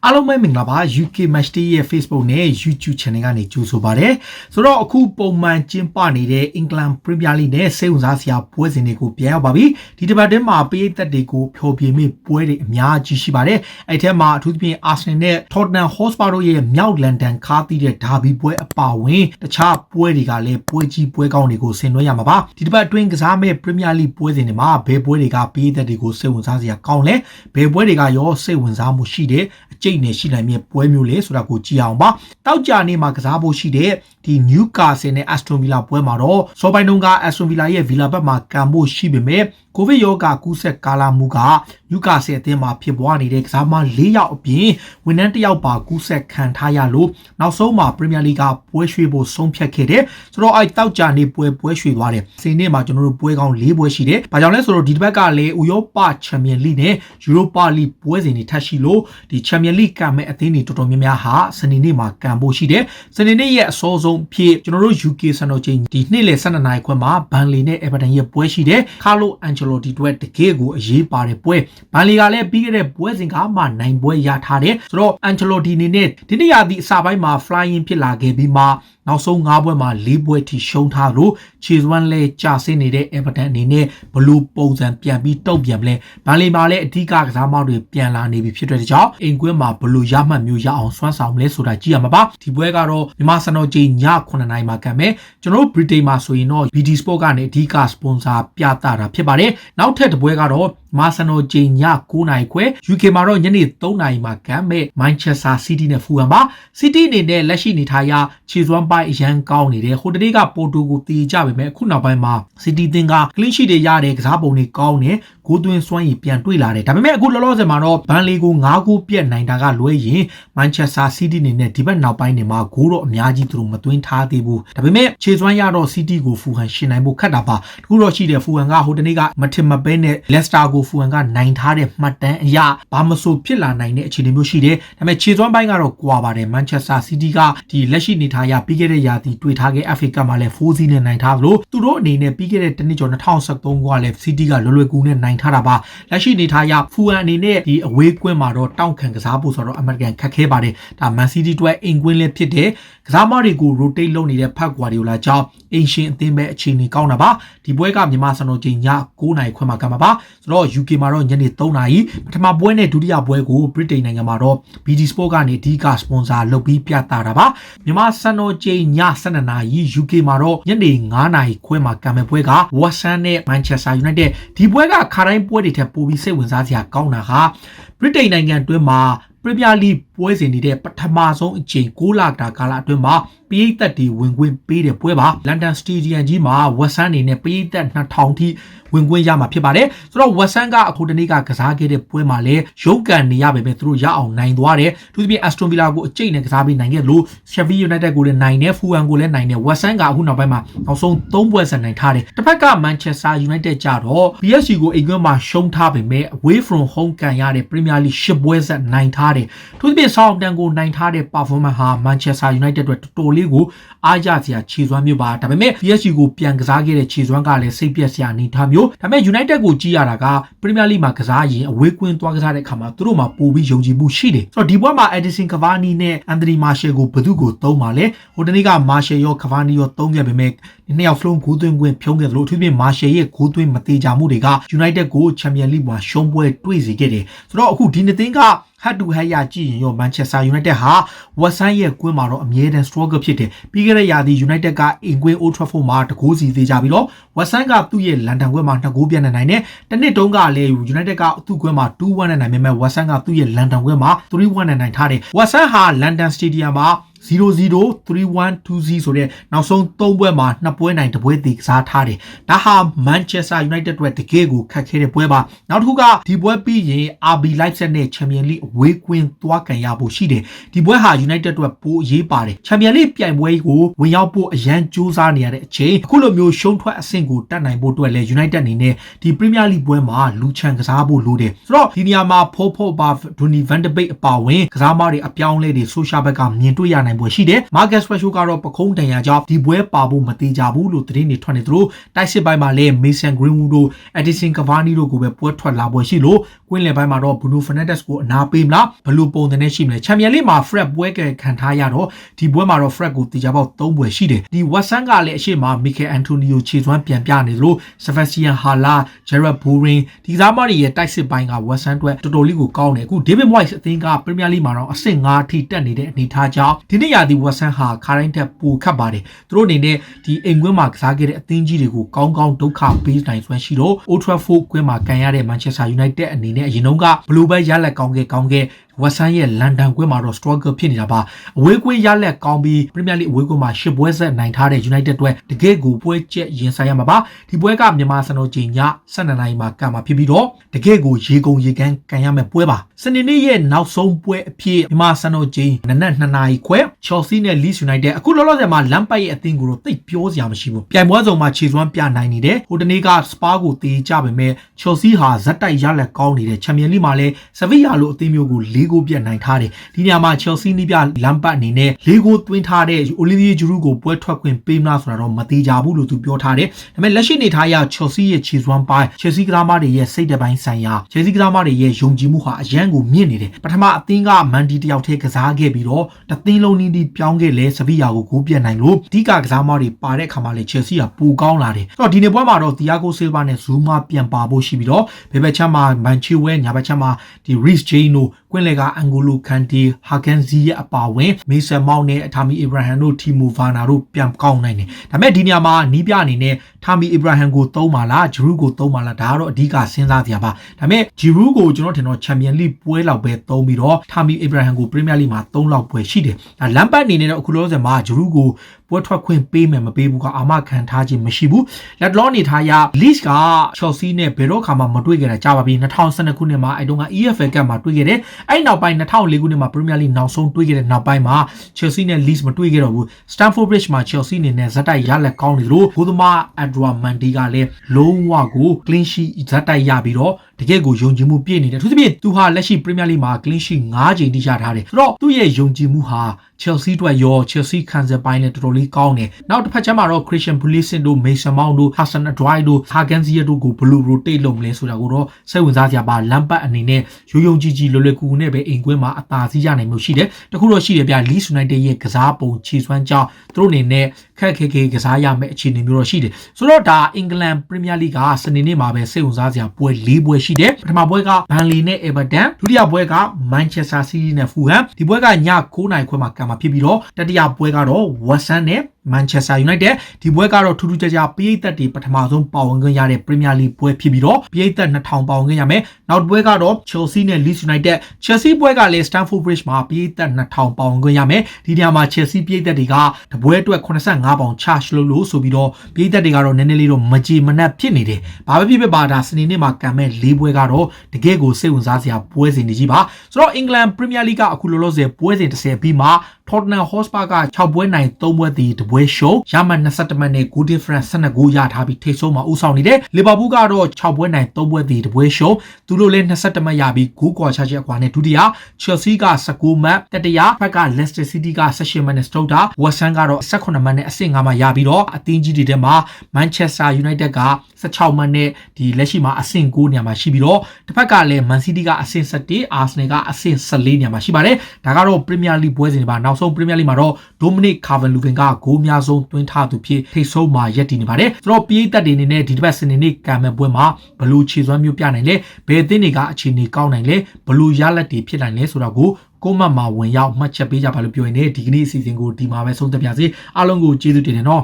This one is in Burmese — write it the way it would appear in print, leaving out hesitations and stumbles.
အားလုံးပဲမင်္ဂလာပါ UK Match Day ရဲ့ Facebook နဲ့ YouTube Channel ကနေကြိုဆိုပါရစေဆိုတော့အခုပုံမှန်ကျင်းပနေတဲ့ England Premier League နဲ့စိတ်ဝင်စားစရာပွဲစဉ်တွေကိုပြန်ရောက်ပါပြီဒီတစ်ပတ်တည်းမှာပရိသတ်တွေကိုဖျော်ဖြေမိပွဲတွေအများကြီးရှိပါတယ်အဲ့ထဲမှာအထူးသဖြင့် Arsenal နဲ့ Tottenham Hotspur တို့ရဲ့မြောက်လန်ဒန်ခါးသီးတဲ့ဒါဘီပွဲအပါအဝင်တခြားပွဲတွေကလည်းပွဲကြီးပွဲကောင်းတွေကိုဆင်နွှဲရမှာပါဒီတစ်ပတ်အတွင်းကစားမဲ့ Premier League ပွဲစဉ်တွေမှာဘယ်ပွဲတွေကပရိသတ်တွေကိုစိတ်ဝင်စားစရာကောင်းလဲဘယ်ပွဲတွေကရောစိတ်ဝင်စားမှုရှိတဲ့အကျိတ်နဲ့ရှိနိုင်မြဲပွဲမျိုးလေဆိုတာကိုကြည့်အောင်ပါတောက်ကြနေ့မှာကစားဖို့ရှိတဲ့ဒီ Newcastle နဲ့ Aston Villa ပွဲမှာတော့စောပိုင်းတုန်းက Aston Villa ရဲ့ Villa ဘက်မှာကံဖို့ရှိပေမဲ့ကိုဗစ်ရောဂါကူးစက်ကာလမှုက Newcastle အသင်းမှာဖြစ်ပွားနေတဲ့ကစားမ၄ယောက်အပြင်ဝန်ထမ်းတစ်ယောက်ပါကူးစက်ခံထားရလို့နောက်ဆုံးမှာ Premier League ကပွဲရွှေ့ဖို့ဆုံးဖြတ်ခဲ့တယ်ဆိုတော့အဲ့တောက်ကြနေ့ပွဲရွှေ့သွားတယ်စနေနေ့မှာကျွန်တော်တို့ပွဲကောင်း၄ပွဲရှိတယ်ဘာကြောင့်လဲဆိုတော့ဒီတစ်ပတ်ကလည်းဥရောပ Champions League နဲ့ Europa League ပွဲစဉ်တွေထပ်ရှိလို့ဒီ Champions League ကမဲ့အသင်းတွေတော်တော်များများဟာစနေနေ့မှာကံဖို့ရှိတယ်စနေနေ့ရဲ့အစောဆုံးဖြစ်ကျွန်တော်တို့ UK စံတော်ချိန်ဒီနေ့လယ်12နာရီခွဲမှာဘန်လီနဲ့ Everton ရဲ့ပွဲရှိတယ်ကာလိုအန်ချယ်လိုတီတို့တကယ်ကိုအရေးပါတဲ့ပွဲဘန်လီကလည်းပြီးခဲ့တဲ့ပွဲစဉ်ကမှနိုင်ပွဲရထားတယ်ဆိုတော့အန်ချယ်လိုတီအနေနဲ့ဒီနေ့ရာသီအစပိုင်းမှာ flying ဖြစ်လာခဲ့ပြီးမှနောက်ဆုံး9ပွဲမှာ4ပွဲထိရှုံးထားလို့ခြေစွမ်းလဲကျဆင်းနေတဲ့ Everton အနေနဲ့ဘလူးပုံစံပြန်ပြီးတုံ့ပြန်မလဲဘန်လီမှာလည်းအဓိကကစားမောက်တွေပြန်လာနေပြီဖြစ်တဲ့ကြောင့်အိမ်ကွင်းမှာဘလူးရမှတ်မျိုးရအောင်စွမ်းဆောင်မလဲဆိုတာကြည့်ရမှာပါဒီပွဲကတော့မြန်မာစံတော်ချိန်ည9:00နာရီမှာကံမယ်ကျွန်တော်တို့ Britain မှာဆိုရင်တော့ BT Sport ကနေအဓိကစပွန်ဆာပြသတာဖြစ်ပါတယ်နောက်ထပ်တစ်ပွဲကတော့မာဆန်နိုဂျင်ည9နာရီခွဲ UK မှာတော့ညနေ3နာရီမှာကမ်းမဲ့ Manchester City နဲ့ဖူဟမ်ပါ City အနေနဲ့လက်ရှိနေထားရခြေစွမ်းပိုင်းအရန်ကောင်းနေတယ်ဟိုတနေ့ကပိုတိုကိုတီးကြပေမဲ့အခုနောက်ပိုင်းမှာ City သင်းက clean sheet တွေရတဲ့ကစားပုံတွေကောင်းနေဂိုးသွင်းစွမ်းရည်ပြန်တွေ့လာတယ်ဒါပေမဲ့အခုလောလောဆယ်မှာတော့ဘန်လီကို9ဂိုးပြတ်နိုင်တာကလွဲရင် Manchester City အနေနဲ့ဒီဘက်နောက်ပိုင်းတွေမှာဂိုးတော့အများကြီးသူတို့မသွင်းထားသေးဘူးဒါပေမဲ့ခြေစွမ်းရတော့ City ကိုဖူဟမ်ရှင်နိုင်ဖို့ခက်တာပါတခုတော့ရှိတယ်ဖူဟမ်ကဟိုတနေ့ကမထင်မပဲနဲ့ Leicester ကိုဖူဟမ်ကနိုင်ထားတဲ့မှတ်တမ်းအရဘာမဆိုဖြစ်လာနိုင်တဲ့အခြေအနေမျိုးရှိတယ်ဒါပေမဲ့ခြေစွမ်းပိုင်းကတော့ကွာပါတယ် Manchester City ကဒီလက်ရှိနေထားရပြီးခဲ့တဲ့ရာသီတွေ့ထားခဲ့ FA Cup မှာလည်း4-0နဲ့နိုင်ထားသလိုသူတို့အနေနဲ့ပြီးခဲ့တဲ့တနှစ်ကျော်2013ကလည်း City ကလွယ်လွယ်ကူနဲ့နိုင်ထားတာပါလက်ရှိနေထားရဖူဟန်အနေနဲ့ဒီအဝေးကွင်းမှာတော့တောင့်ခံကစားဖို့ဆိုတော့အမေရိကန်ခက်ခဲပါတယ်ဒါ Man City အတွက်အိမ်ကွင်းလည်းဖြစ်တယ်ကစားမတွေကို rotate လုပ်နေတဲ့ဖက်ကွာဒီယိုလာကြောင့်အင်ရှင်အသင်းပဲအခြေအနေကောင်းတာပါဒီပွဲကမြန်မာစံတော်ချိန်ည9နာရီခွဲမှာကမှာပါဆိုတော့ UK မှာတော့ညနေ3နာရီပထမပွဲနဲ့ဒုတိယပွဲကို Britain နိုင်ငံမှာတော့ BT Sport ကနေအဓိကစပွန်ဆာလုပ်ပြီးပြသတာပါမြန်မာစံတော်ချိန်ည12နာရီ UK မှာတော့ညနေ9နာရီခွဲမှာကမဲ့ပွဲက West Ham နဲ့ Manchester United ဒီပွဲကခါတိုင်းပွဲတွေထက်ပိုပြီးစိတ်ဝင်စားစရာကောင်းတာက Britain နိုင်ငံအတွင်းမှာ Premier League ပွဲစဉ်နေတဲ့ပထမဆုံးအချိန်6လတာကာလအတွင်းမှာပရိသတ်တွေဝင်ခွင့်ပေးတဲ့ပွဲပါ London Stadium ကြီးမှာ West Ham နေနဲ့ပရိသတ်2000ထိဝင်ခွင့်ရမှာဖြစ်ပါတယ်ဆိုတော့ West Ham ကအခုတနေ့ကကစားခဲ့တဲ့ပွဲမှာလည်းရုန်းကန်နေရပေမဲ့သူတို့ရအောင်နိုင်သွားတယ်သူတို့ပြင် Aston Villa ကိုအကျိတ်နဲ့ကစားပြီးနိုင်ခဲ့လို့ Sheffield United ကိုလည်းနိုင်တယ် Fulham ကိုလည်းနိုင်တယ် West Ham ကအခုနောက်ပိုင်းမှာနောက်ဆုံး3ပွဲဆက်နိုင်ထားတယ်တစ်ဖက်က Manchester United ကြတော့ PSG ကိုအိမ်ကွင်းမှာရှုံးထားပေမဲ့ away from home ကန်ရတဲ့ Premier League 10ပွဲဆက်နိုင်ထားတယ်သူတို့ပြင် Southampton ကိုနိုင်ထားတဲ့ performance ဟာ Manchester United အတွက်တော်တော်လေးကိုအားရစရာခြေစွမ်းမျိုးပါဒါပေမဲ့ PSG ကိုပြန်ကစားခဲ့တဲ့ခြေစွမ်းကလည်းစိတ်ပြက်စရာအနေထားမျိုးဒါပေမဲ့ United ကိုကြည့်ရတာက Premier League မှာကစားရင်အဝေးကွင်းသွားကစားတဲ့အခါမှာသူတို့မှာပိုပြီးယုံကြည်မှုရှိတယ်ဆိုတော့ဒီပွဲမှာ Edison Cavani နဲ့ Anthony Martial ကိုဘယ်သူကိုသုံးပါလဲဟိုတနေ့က Martial ရော Cavani ရောသုံးခဲ့ပေမဲ့နှစ်ယောက်လုံးဂိုးသွင်းခွင့်ဖြုံးခဲ့သလိုအထူးသဖြင့် Martial ရဲ့ဂိုးသွင်းမသေးကြမှုတွေက United ကို Champions League မှာရှုံးပွဲတွေ့စေခဲ့တယ်ဆိုတော့အခုဒီနှစ်သင်းကဟတ်တူဟတ်ရကြည့်ရင်ရော Manchester United ဟာ West Ham ရဲ့ကွင်းမှာတော့အမြဲတမ်း struggle ဖြစ်တယ်ပြီးခဲ့တဲ့ရာသီ United ကအင်ကွင်း Old Trafford မှာတကိုးစီသေးကြပြီးတော့ West Ham ကသူ့ရဲ့လန်ဒန်ကွင်းမှာ2ဂိုးပြတ်နိုင်တယ်တနစ်တုန်းကလည်း United ကသူ့ကွင်းမှာ 2-1 နဲ့နိုင်ပေမဲ့ West Ham ကသူ့ရဲ့လန်ဒန်ကွင်းမှာ 3-1 နဲ့နိုင်ထားတယ် West Ham ဟာ London Stadium မှာ0-0 3-1 2-0ဆိုတဲ့နောက်ဆုံး3ပွဲမှာ2ပွဲနိုင်1ပွဲတည်ကစားထားတယ်ဒါဟာ Manchester United အတွက်တကယ်ကိုခက်ခဲတဲ့ပွဲပါနောက်တစ်ခုကဒီပွဲပြီးရင် RB Leipzig နဲ့ Champions League အဝေးကွင်းသွားကန်ရဖို့ရှိတယ်ဒီပွဲဟာ United အတွက်ပိုအရေးပါတယ် Champions League ပြိုင်ပွဲကိုဝင်ရောက်ဖို့အရန်ကြိုးစားနေရတဲ့အချိန်အခုလိုမျိုးရှုံးထွက်အဆင့်ကိုတက်နိုင်ဖို့အတွက်လည်း United အနေနဲ့ဒီ Premier League ပွဲမှာလူချန်ကစားဖို့လိုတယ်ဆိုတော့ဒီနေရာမှာ Pogba, Donny van de Beek အပါအဝင်ကစားမတွေအပြောင်းလဲတွေ social ဘက်ကမြင်တွေ့ရနိုင်ပွဲရှိတယ် Marcus Rashford ကတော့ပခုံးတန်ရာကြောင့်ဒီပွဲပါဖို့မသေးကြဘူးလို့သတင်းတွေထွက်နေသလိုတိုက်စစ်ပိုင်းမှာလည်း Mason Greenwood တို့ Edison Cavani တို့ကိုပဲပွဲထွက်လာပွဲရှိလို့ကွ ကွင်းလယ်ပိုင်းမှာတော့ Bruno Fernandes ကိုအနာပေးမလားဘယ်လိုပုံစံနဲ့ရှိမလဲချန်ပီယံလိမှာ Fred ပွဲကခံထားရတော့ဒီပွဲမှာတော့ Fred ကိုတေချာပေါက်3ပွဲရှိတယ်ဒီ Watson ကလည်းအရှိမ Mikel Antonio ခြေစွမ်းပြန်ပြနေလို့ Sebastian Haller Gerard Bowen ဒီကစားမတွေရဲ့တိုက်စစ်ပိုင်းက Watson အတွက်တော်တော်လေးကိုကောင်းတယ်အခု David Moyes အသင်းက Premier League မှာတော့အဆင့်5ထိတက်နေတဲ့အနေထားကြောင့်ဒီနေ့ရာသီ Watson ဟာခါတိုင်းတက်ပိုခတ်ပါတယ်သူတို့အနေနဲ့ဒီအိမ်ကွင်းမှာကစားခဲ့တဲ့အသင်းကြီးတွေကိုကောင်းကောင်းဒုက္ခပေးနိုင်စွမ်းရှိတော့ Old Trafford ကွင်းမှာကန်ရတဲ့ Manchester United အနေနဲ့အရင်တုန်းကဘလူးပဲရလက်ကောင်းခဲ့ဝက်ဆန်ရဲ့လန်ဒန်ကွင်းမှာတော့ struggle ဖြစ်နေတာပါအဝေးကွင်းရလက်ကောင်းပြီး Premier League အဝေးကွင်းမှာ10ပွဲဆက်နိုင်ထားတဲ့ United အတွက်တကယ့်ကိုပွဲကျက်ရင်ဆိုင်ရမှာပါဒီပွဲကမြန်မာစံတော်ချိန်ည12နာရီမှာကံမှာဖြစ်ပြီးတော့တကယ့်ကိုရေကုန်ရေကန်းကန်ရမယ့်ပွဲပါစနေနေ့ရဲ့နောက်ဆုံးပွဲအဖြစ်မြန်မာစံတော်ချိန်နနက်2နာရီခွဲ Chelsea နဲ့ Leeds United အခုလောလောဆယ်မှာလမ်းပိုက်ရဲ့အသင်းကိုတော့တိတ်ပြောစရာမရှိဘူးပြိုင်ပွဲစုံမှာခြေစွမ်းပြနိုင်နေတယ်ဟိုတနေ့က Spa ကိုတေးကြပေမဲ့ Chelsea ဟာဇက်တိုက်ရလက်ကောင်းနေတဲ့ Champions League မှာလည်း Sevilla လိုအသင်းမျိုးကို4ဂိုးပြတ်နိုင်ထားတယ်ဒီနေရာမှာ Chelsea နီးပြလမ်းပတ်အနေနဲ့4ဂိုးသွင်းထားတဲ့ Olivier Giroud ကိုပွဲထွက်ခွင့်ပေးမလားဆိုတာတော့မသိကြဘူးလို့သူပြောထားတယ်ဒါပေမဲ့လက်ရှိနေထားရ Chelsea ရဲ့ခြေစွမ်းပိုင်း Chelsea ကစားမတွေရဲ့စိတ်တပိုင်းဆိုင်ရာ Chelsea ကစားမတွေရဲ့ယုံကြည်မှုဟာအရန်ကိုမြင့်နေတယ်ပထမအသင်းကမန်ဒီတယောက်တည်းကစားခဲ့ပြီးတော့တသင်းလုံးနီးနီးပြောင်းခဲ့လဲ Sevilla ကိုဂိုးပြတ်နိုင်လို့ဒီကစားမတွေပါတဲ့အခါမှာလေ Chelsea ကပိုကောင်းလာတယ်အဲ့တော့ဒီနေ့ပွဲမှာတော့ Thiago Silva နဲ့ Zuma ပြန်ပါဖို့ရှိပြီးတော့ဘယ်ဘက်ချမ်းမှာ Manchester ညာဘက်ချမ်းမှာဒီ Reece James တို့ကွင်းလေက N'Golo Kante Hakan Ziyech အပါဝင် Mason Mount နဲ့ Tammy Abraham တို့ Timo Werner တို့ပြန်ကောင်းနိုင်တယ်ဒါပေမဲ့ဒီနေရာမှာနီးပြအနေနဲ့ Tammy Abraham ကိုသုံးပါလား Giroud ကိုသုံးပါလားဒါကတော့အဓိကစဉ်းစားစရာပါဒါပေမဲ့ Giroud ကိုကျွန်တော်ထင်တော့ Champions League ပွဲလောက်ပဲသုံးပြီးတော့ Tammy Abraham ကို Premier League မှာ3လောက်ပွဲရှိတယ်ဒါလမ်းပတ်အနေနဲ့တော့အခုလောဆယ်မှာ Giroud ကိုပွဲထွက်ခွင့်ပေးမယ်မပေးဘူးကအာမခံထားခြင်းမရှိဘူးလက်တလောနေထားရ Leeds က Chelsea နဲ့ဘယ်တော့ခါမှမတွေ့ခဲ့တာကြာပါပြီ2012ခုနှစ်မှာအဲ့တုန်းက EFL Cup မှာတွေ့ခဲ့တယ်အဲ့နောက်ပိုင်း2004ခုနှစ်မှာ Premier League နောက်ဆုံးတွေ့ခဲ့တဲ့နောက်ပိုင်းမှာ Chelsea နဲ့ Leeds မတွေ့ခဲ့တော့ဘူး Stamford Bridge မှာ Chelsea အနေနဲ့ဇက်တိုက်ရလက်ကောင်းနေလို့ဂိုးသမား Edouard Mendy ကလည်းလုံးဝကို clean sheet ဇက်တိုက်ရပြီးတော့တကယ့်ကိုယုံကြည်မှုပြည့်နေတယ်သူသဖြင့်သူဟာလက်ရှိ Premier League မှာ clean sheet 5ချိန်တိရထားတယ်ဆိုတော့သူ့ရဲ့ယုံကြည်မှုဟာ Chelsea အတွက်ရော Chelsea ခံစားပိုင်းနဲ့တော်တော်လေးကောင်းတယ်နောက်တစ်ဖက်ကျမ်းမှာတော့ Christian Pulisic တို့ Mason Mount တို့ Hudson Odoi တို့ Hakan Ziyech တို့ကိုဘယ်လို rotate လုပ်မလဲဆိုတာကိုတော့စိတ်ဝင်စားစရာပါလမ်းပတ်အနေနဲ့ယုံကြည်လွယ်လွယ်ကူကူနဲ့ပဲအိမ်ကွင်းမှာအသာစီးရနိုင်မှုရှိတယ်တခုတော့ရှိတယ်ဗျ Leeds United ရဲ့ကစားပုံခြေစွမ်းကြောင့်သူတို့အနေနဲ့ခက်ခဲကစားရမယ့်အခြေအနေမျိုးတော့ရှိတယ်ဆိုတော့ဒါအင်္ဂလန် Premier League ကစနေနေ့မှာပဲစိတ်ဝင်စားစရာပွဲ၄ပွဲရှိတယ်ပထမပွဲက Burnley နဲ့ Everton ဒုတိယပွဲက Manchester City နဲ့ Fulham ဒီပွဲကည9:00နာရီခွဲမှာကံမှာဖြစ်ပြီးတော့တတိယပွဲကတော့ West Ham နဲ့ Manchester United ဒီပွဲကတော့ထူးထူးခြားခြားပရိသတ်တွေပထမဆုံးပါဝင်ခွင့်ရတဲ့ Premier League ပွဲဖြစ်ပြီးတော့ပရိသတ်2000ပါဝင်ခွင့်ရမယ်နောက်ပွဲကတော့ Chelsea နဲ့ Leeds United Chelsea ပွဲကလည်း Stamford Bridge မှာပရိသတ်2000ပါဝင်ခွင့်ရမယ်ဒီနေရာမှာ Chelsea ပရိသတ်တွေကတပွဲအတွက်85ပေါင် charge လုပ်လို့ဆိုပြီးတော့ပရိသတ်တွေကတော့နည်းနည်းလေးတော့မကြေမနက်ဖြစ်နေတယ်ဘာပဲဖြစ်ဖြစ်ပါဒါစနေနေ့မှာကံမဲ့၄ပွဲကတော့တကယ့်ကိုစိတ်ဝင်စားစရာပွဲစဉ်တွေကြီးပါဆိုတော့ England Premier League ကအခုလောလောဆယ်ပွဲစဉ်30ပြီးမှ Tottenham Hotspur က6ပွဲနိုင်3ပွဲတည်တပွဲရှုံးရမှန်21မှတ်နဲ့ goal difference 12ဂိုးရထားပြီးထိပ်ဆုံးမှာဦးဆောင်နေတယ်လီဗာပူးကတော့6ပွဲနိုင်3ပွဲတည်တပွဲရှုံးသူတို့လည်း21မှတ်ရပြီးဂိုးကွာခြားချက်အကွာနဲ့ဒုတိယ Chelsea က19မှတ်တတိယဖက်က Leicester City က18မှတ်နဲ့ Stoke တာ West Ham ကတော့18မှတ်နဲ့အဆင့်5မှတ်ရပြီးတော့အသင်းကြီးတွေထဲမှာ Manchester United က16မှတ်နဲ့ဒီလက်ရှိမှာအဆင့်9နေရာမှာရှိပြီးတော့တစ်ဖက်ကလည်း Man City ကအဆင့်17 Arsenal ကအဆင့်14နေရာမှာရှိပါတယ်ဒါကတော့ Premier League ပွဲစဉ်တွေပါနောက်ဆုံး Premier League မှာတော့ Dominic Calvert-Lewin ကဂိုးများဆုံးသွင်းထားသူဖြစ်ထိပ်ဆုံးမှာရပ်တည်နေပါတယ်ဆိုတော့ပြည်သက်တွေအနေနဲ့ဒီတစ်ပတ်စနေနေ့ကံမဲ့ပွဲမှာဘယ်လိုခြေစွမ်းမျိုးပြနိုင်လဲဘယ်အသင်းတွေကအခြေအနေကောင်းနိုင်လဲဘယ်လိုရလဒ်တွေဖြစ်နိုင်လဲဆိုတာကိုကိုမတ်မှာဝင်ရောက်မှတ်ချက်ပေးကြပါလို့ပြောရင်ဒီကနေ့အစီအစဉ်ကိုဒီမှာပဲဆုံးသက်ပါစေအားလုံးကိုကျေးဇူးတင်တယ်နော်